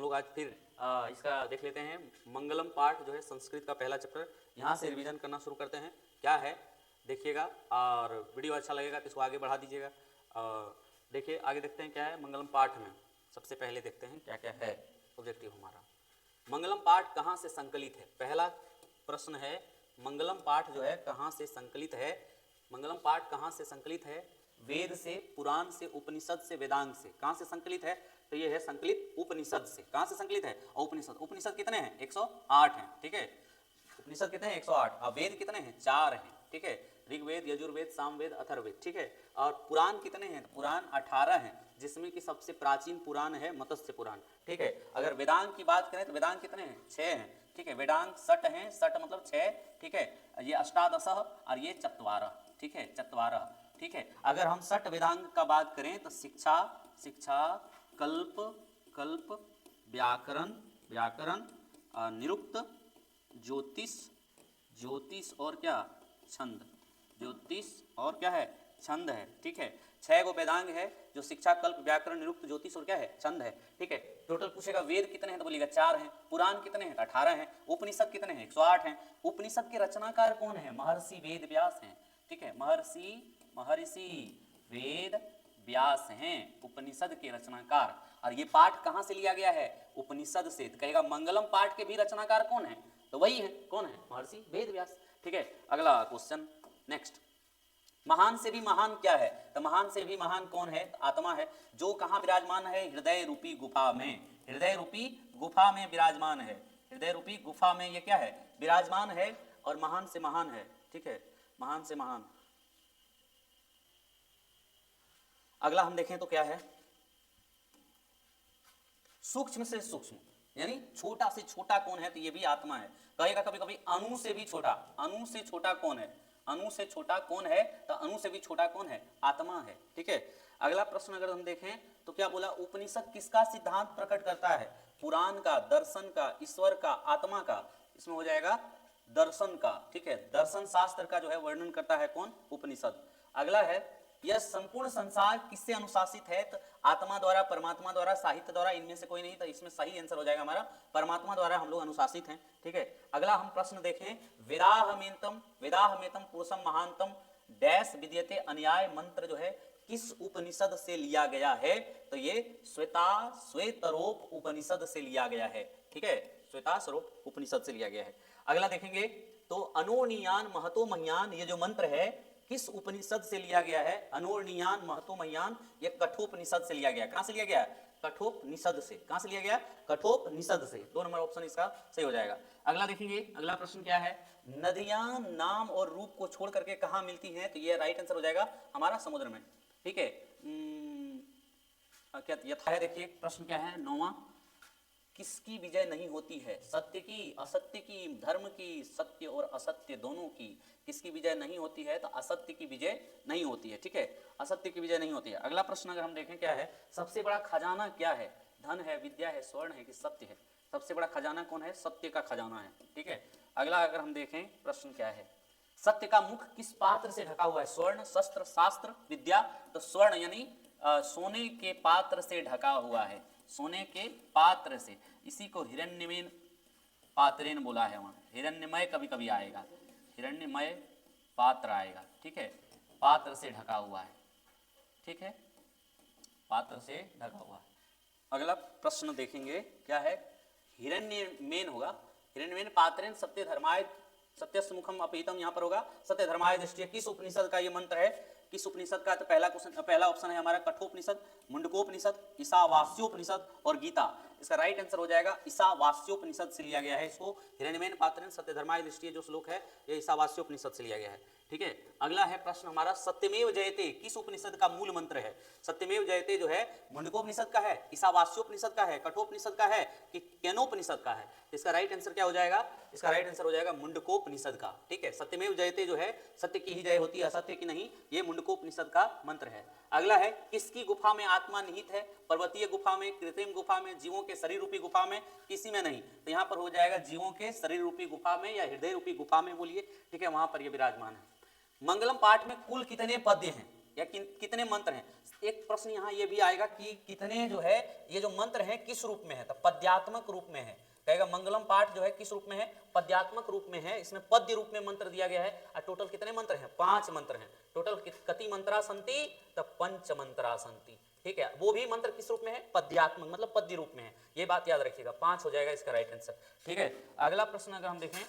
लोग आज फिर इसका देख लेते हैं। मंगलम पाठ जो है संस्कृत का पहला चैप्टर, यहाँ से रिवीजन करना शुरू करते हैं। क्या है देखिएगा, और वीडियो अच्छा लगेगा तो इसको आगे बढ़ा दीजिएगा। देखिए आगे देखते हैं क्या है मंगलम पाठ में। सबसे पहले देखते हैं क्या क्या है ऑब्जेक्टिव हमारा। मंगलम पाठ कहाँ से संकलित है? पहला प्रश्न है मंगलम पाठ जो है कहाँ से संकलित है? मंगलम पाठ कहाँ से संकलित है? वेद से, पुराण से, उपनिषद से, वेदांग से। कहाँ से संकलित है? तो ये है संकलित उपनिषद से। कहाँ से संकलित है? और उपनिषद कितने हैं? 108 हैं, ठीक है। उपनिषद कितने हैं? 108। और वेद कितने हैं? 4 हैं, ठीक है। ऋग्वेद, यजुर्वेद, सामवेद, अथर्ववेद, ठीक है। और पुराण कितने हैं? पुराण 18 हैं, जिसमें कि सबसे प्राचीन पुराण है मत्स्य पुराण, ठीक है। अगर वेदांग की बात करें तो वेदांग कितने हैं? 6 हैं, ठीक है। वेदांग 60 हैं, 60 मतलब 6, ठीक है। ये अष्टादश और ये चत्वारः, ठीक है, चत्वारः, ठीक है। अगर हम 60 वेदांग का बात करें तो शिक्षा, कल्प, व्याकरण, निरुक्त, ज्योतिष और क्या? छंद। ज्योतिष और क्या है? छंद है, ठीक है। 6 गो वेदांग है जो शिक्षा, कल्प, व्याकरण, निरुक्त, ज्योतिष और क्या है? छंद है, ठीक है। टोटल पूछेगा वेद कितने हैं तो बोलिएगा 4 हैं। पुराण कितने हैं? 18 हैं। उपनिषद कितने हैं? 108 हैं। उपनिषद के रचनाकार कौन है? महर्षि वेद व्यास हैं, ठीक है। महर्षि वेद व्यास हैं उपनिषद के रचनाकार। और ये पाठ कहाँ से लिया गया है? उपनिषद से। तो कहेगा मंगलम पाठ के भी रचनाकार कौन है? तो वही है, कौन है? महर्षि वेद व्यास, ठीक है। अगला क्वेश्चन नेक्स्ट। महान से भी महान क्या है? तो महान से भी महान कौन है? तो आत्मा है, जो कहाँ विराजमान है? हृदय रूपी गुफा में। हृदय रूपी गुफा में विराजमान है। हृदय रूपी गुफा में ये क्या है? विराजमान है। और महान से महान है, ठीक है, महान से महान। अगला हम देखें तो क्या है? सूक्ष्म से सूक्ष्म, यानी छोटा से छोटा कौन है? तो ये भी आत्मा है। कहेगा कभी कभी अणु से भी छोटा। अणु से छोटा कौन है? अणु से छोटा कौन है? तो अणु से भी छोटा कौन है? आत्मा है, ठीक है। अगला प्रश्न अगर हम देखें तो क्या बोला? उपनिषद किसका सिद्धांत प्रकट करता है? पुराण का, दर्शन का, ईश्वर का, आत्मा का। इसमें हो जाएगा दर्शन का, ठीक है। दर्शन शास्त्र का जो है वर्णन करता है कौन? उपनिषद। अगला है यह संपूर्ण संसार किससे अनुशासित है? तो आत्मा द्वारा, परमात्मा द्वारा, साहित्य द्वारा, इनमें से कोई नहीं। तो इसमें सही आंसर हो जाएगा हमारा परमात्मा द्वारा हम लोग अनुशासित हैं, ठीक है। अगला हम प्रश्न देखें। वेदाहमेतम पुरुषम महानतम डैश विद्यते अन्याय मंत्र जो है किस उपनिषद से लिया गया है? तो ये श्वेतरोप उपनिषद से लिया गया है, ठीक है। श्वेताश्वरोप उपनिषद से लिया गया है। अगला देखेंगे तो अनोनियान महतो मह्यान, ये जो मंत्र है किस उपनिषद से लिया गया है? अनोनियान महतो मह्यान, ये कठोपनिषद से लिया गया। कहां से लिया गया? कठोपनिषद से। कहां से लिया गया? कठोपनिषद से। 2 नंबर ऑप्शन इसका सही हो जाएगा। अगला देखेंगे, अगला प्रश्न क्या है? नदियां नाम और रूप को छोड़ करके कहां मिलती हैं? तो ये राइट आंसर हो जाएगा हमारा समुद्र में, ठीक है। क्या यथा है? देखिए प्रश्न क्या है 9वां। किसकी विजय नहीं होती है? सत्य की, असत्य की, धर्म की, सत्य और असत्य दोनों की। किसकी विजय नहीं होती है? तो असत्य की विजय नहीं होती है, ठीक है। असत्य की विजय नहीं होती है। अगला प्रश्न अगर हम देखें क्या है? सबसे बड़ा खजाना क्या है? धन है, विद्या है, स्वर्ण है कि सत्य है? सबसे बड़ा खजाना कौन है? सत्य का खजाना है, ठीक है। अगला अगर हम देखें प्रश्न क्या है? सत्य का मुख किस पात्र से ढका हुआ है? स्वर्ण, शस्त्र, शास्त्र, विद्या। तो स्वर्ण यानी सोने के पात्र से ढका हुआ है। सोने के पात्र से, इसी को हिरण्यमेन पात्रेन बोला है। वहां हिरण्यमय कभी कभी आएगा, हिरण्यमय पात्र आएगा, ठीक है। पात्र से ढका हुआ है, ठीक है, पात्र से ढका हुआ है। अगला प्रश्न देखेंगे क्या है? हिरण्यमेन होगा। हिरण्यमेन पात्रेन सत्य धर्माय सत्यस्य मुखम अपहितम, यहाँ पर होगा सत्य धर्माय दृष्टि। किस उपनिषद का ये मंत्र है? किस उपनिषद का? तो पहला ऑप्शन है हमारा कठोपनिषद, मुंडकोपनिषद, ईशावास्योपनिषद और गीता। इसका राइट आंसर हो जाएगा ईशावास्योपनिषद से लिया गया है इसको। हिरण्यमेन पात्रेन सत्य धर्माय दृष्टि जो श्लोक है ये ईशावास्योपनिषद से लिया गया है, ठीक है। अगला है प्रश्न हमारा सत्यमेव जयते किस उपनिषद का मूल मंत्र है? सत्यमेव जयते जो है मुंडकोपनिषद का है, ईशावास्योपनिषद का है, कठोपनिषद का है कि केनोपनिषद का है? इसका राइट आंसर क्या हो जाएगा? इसका राइट आंसर हो जाएगा मुंडकोपनिषद का, ठीक है। सत्यमेव जयते जो है सत्य की ही जय होती है, असत्य की नहीं। ये मुंडकोपनिषद का मंत्र है। अगला है किसकी गुफा में आत्मा निहित है? पर्वतीय गुफा में, कृत्रिम गुफा में, जीवों के शरीर रूपी गुफा में, किसी में नहीं। तो यहाँ पर हो जाएगा जीवों के शरीर रूपी गुफा में या हृदय रूपी गुफा में बोलिए, ठीक है, वहां पर ये विराजमान है। मंगलम पाठ में कुल कितने पद्य हैं या कितने मंत्र हैं? एक प्रश्न यहाँ ये भी आएगा कि कितने जो है ये जो मंत्र हैं किस रूप में है, तो पद्यात्मक रूप में है। कहेगा मंगलम पाठ जो है किस रूप में है, पद्यात्मक रूप में है, इसमें पद्य रूप में मंत्र दिया गया है। और टोटल कितने मंत्र हैं, 5 मंत्र हैं। टोटल कति मंत्रा संति, तब 5 मंत्रा संति। ठीक है, वो भी मंत्र किस रूप में है, पद्यात्मक मतलब पद्य रूप में है। ये बात याद रखिएगा, 5 हो जाएगा इसका राइट आंसर। ठीक है, अगला प्रश्न अगर हम देखें,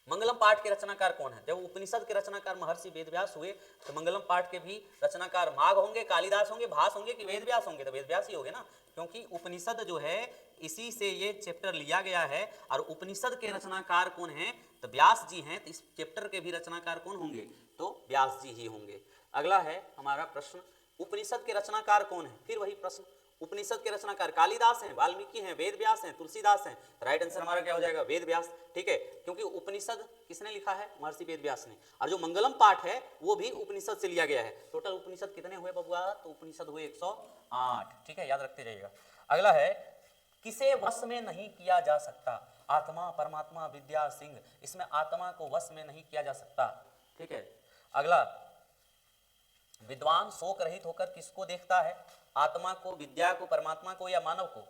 मंगलम पाठ के रचनाकार कौन है? जब उपनिषद के रचनाकार महर्षि वेदव्यास हुए तो मंगलम पाठ के भी रचनाकार माघ होंगे, कालिदास होंगे, भास होंगे कि वेदव्यास होंगे? तो वेदव्यास ही होंगे ना, क्योंकि उपनिषद जो है इसी से ये चैप्टर लिया गया है। और उपनिषद के रचनाकार कौन है? तो व्यास जी हैं। तो इस चैप्टर के भी रचनाकार कौन होंगे? तो व्यास जी ही होंगे। अगला है हमारा प्रश्न, उपनिषद के रचनाकार कौन है? फिर वही प्रश्न, उपनिषद के रचनाकार कालिदास हैं, वाल्मीकि हैं, वेदव्यास हैं, तुलसीदास हैं? राइट आंसर हमारा क्या हो जाएगा, वेदव्यास। ठीक है, क्योंकि उपनिषद किसने लिखा है? महर्षि वेदव्यास ने। और जो मंगलम पाठ है वो भी उपनिषद से लिया गया है। टोटल उपनिषद कितने हुए बबुआ? तो उपनिषद हुए 108। ठीक है, याद रखते जाइएगा। अगला है, किसे वश में नहीं किया जा सकता? आत्मा, परमात्मा, विद्या, सिंह। इसमें आत्मा को वश में नहीं किया जा सकता। ठीक है, अगला, विद्वान शोक रहित होकर किसको देखता है? आत्मा को, विद्या को, परमात्मा को या मानव को?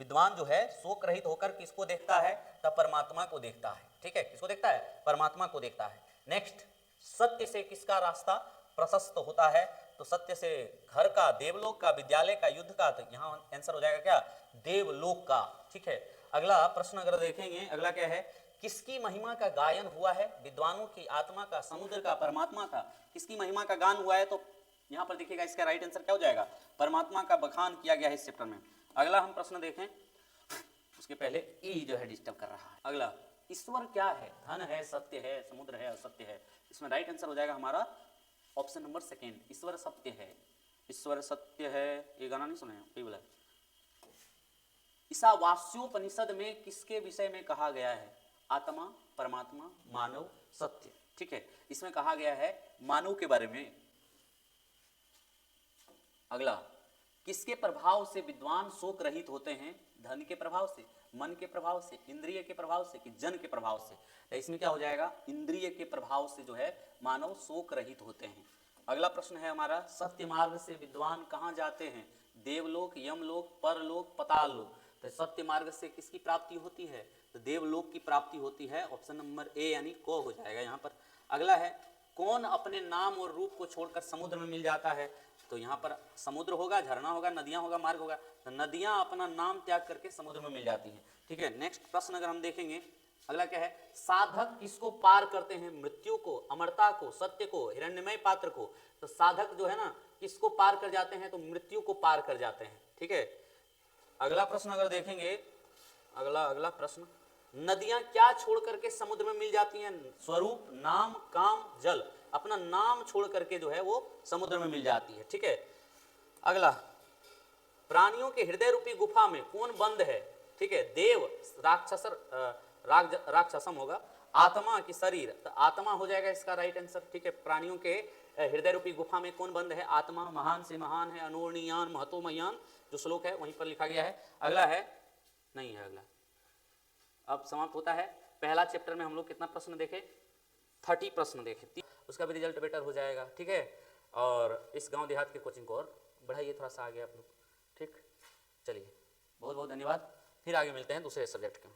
विद्वान जो है शोक रहित होकर किसको देखता है? तब परमात्मा को देखता है। ठीक है, किसको देखता है? परमात्मा को देखता है। नेक्स्ट, सत्य से किसका रास्ता प्रशस्त होता है? तो सत्य से घर का, देवलोक का, विद्यालय का, युद्ध का। तो यहाँ आंसर हो जाएगा क्या, देवलोक का। ठीक है, अगला प्रश्न अगर देखेंगे, अगला क्या है, किसकी महिमा का गायन हुआ है? विद्वानों की, आत्मा का, समुद्र का, परमात्मा का? किसकी महिमा का गान हुआ है? तो यहाँ पर देखिएगा इसका राइट आंसर क्या हो जाएगा, परमात्मा का बखान किया गया है इस चैप्टर में। अगला हम प्रश्न देखें, उसके पहले ई जो है डिस्टर्ब कर रहा है। अगला, ईश्वर क्या है? धन है, सत्य है, समुद्र है, असत्य है? इसमें राइट आंसर हो जाएगा हमारा ऑप्शन नंबर सेकेंड, ईश्वर सत्य है। ईश्वर सत्य है, ये गाना नहीं सुने हैं बोला। ईशावास्योपनिषद में किसके विषय में कहा गया है? आत्मा, परमात्मा, मानव, सत्य। ठीक है, इसमें कहा गया है मानव के बारे में। अगला, किसके प्रभाव से विद्वान शोक रहित होते हैं? धन के प्रभाव से, मन के प्रभाव से, इंद्रिय के प्रभाव से कि जन के प्रभाव से? तो इसमें क्या हो जाएगा, इंद्रिय के प्रभाव से जो है मानव शोक रहित होते हैं। अगला प्रश्न है हमारा, सत्य मार्ग से विद्वान कहाँ जाते हैं? देवलोक, यमलोक, परलोक, पाताल लोक? तो सत्य मार्ग से किसकी प्राप्ति होती है? तो देवलोक की प्राप्ति होती है। ऑप्शन नंबर ए यानी को हो जाएगा यहाँ पर। अगला है, कौन अपने नाम और रूप को छोड़कर समुद्र में मिल जाता है? तो यहाँ पर समुद्र होगा, झरना होगा, नदियां होगा, मार्ग होगा। तो नदियां अपना नाम त्याग करके समुद्र में मिल जाती हैं। ठीक है, नेक्स्ट प्रश्न अगर हम देखेंगे, अगला क्या है, साधक किसको पार करते हैं? मृत्यु को, अमरता को, सत्य को, हिरण्यमय पात्र को? तो साधक जो है ना किसको पार कर जाते हैं? तो मृत्यु को पार कर जाते हैं। ठीक है, अगला प्रश्न अगर देखेंगे, अगला प्रश्न, नदियां क्या छोड़ करके समुद्र में मिल जाती हैं? स्वरूप, नाम, काम, जल। अपना नाम छोड़ करके जो है वो समुद्र में मिल जाती है। ठीक है, अगला, प्राणियों के हृदय रूपी गुफा में कौन बंद है? ठीक है, देव, राक्षसम होगा, आत्मा की शरीर? तो आत्मा हो जाएगा इसका राइट आंसर। ठीक है, प्राणियों के हृदय रूपी गुफा में कौन बंद है? आत्मा। महान से महान है, अनूर्णीयान, महतोमयान, जो श्लोक है वहीं पर लिखा गया है। अगला है, नहीं है अगला, अब समाप्त होता है। पहला चैप्टर में हम लोग कितना प्रश्न देखे? 30 प्रश्न देखे, उसका भी रिजल्ट बेटर हो जाएगा। ठीक है, और इस गांव देहात के कोचिंग को और बढ़ाइए, थोड़ा सा आगे आप लोग। ठीक, चलिए, बहुत बहुत धन्यवाद। फिर आगे मिलते हैं दूसरे सब्जेक्ट के।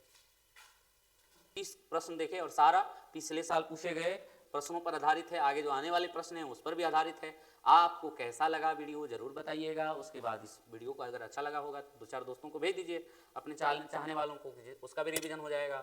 30 प्रश्न देखे और सारा पिछले साल पूछे गए प्रश्नों पर आधारित है। आगे जो आने वाले प्रश्न हैं उस पर भी आधारित है। आपको कैसा लगा वीडियो जरूर बताइएगा। उसके बाद इस वीडियो को अगर अच्छा लगा होगा तो 2-4 दोस्तों को भेज दीजिए, अपने चाहने वालों को, उसका भी रिवीजन हो जाएगा।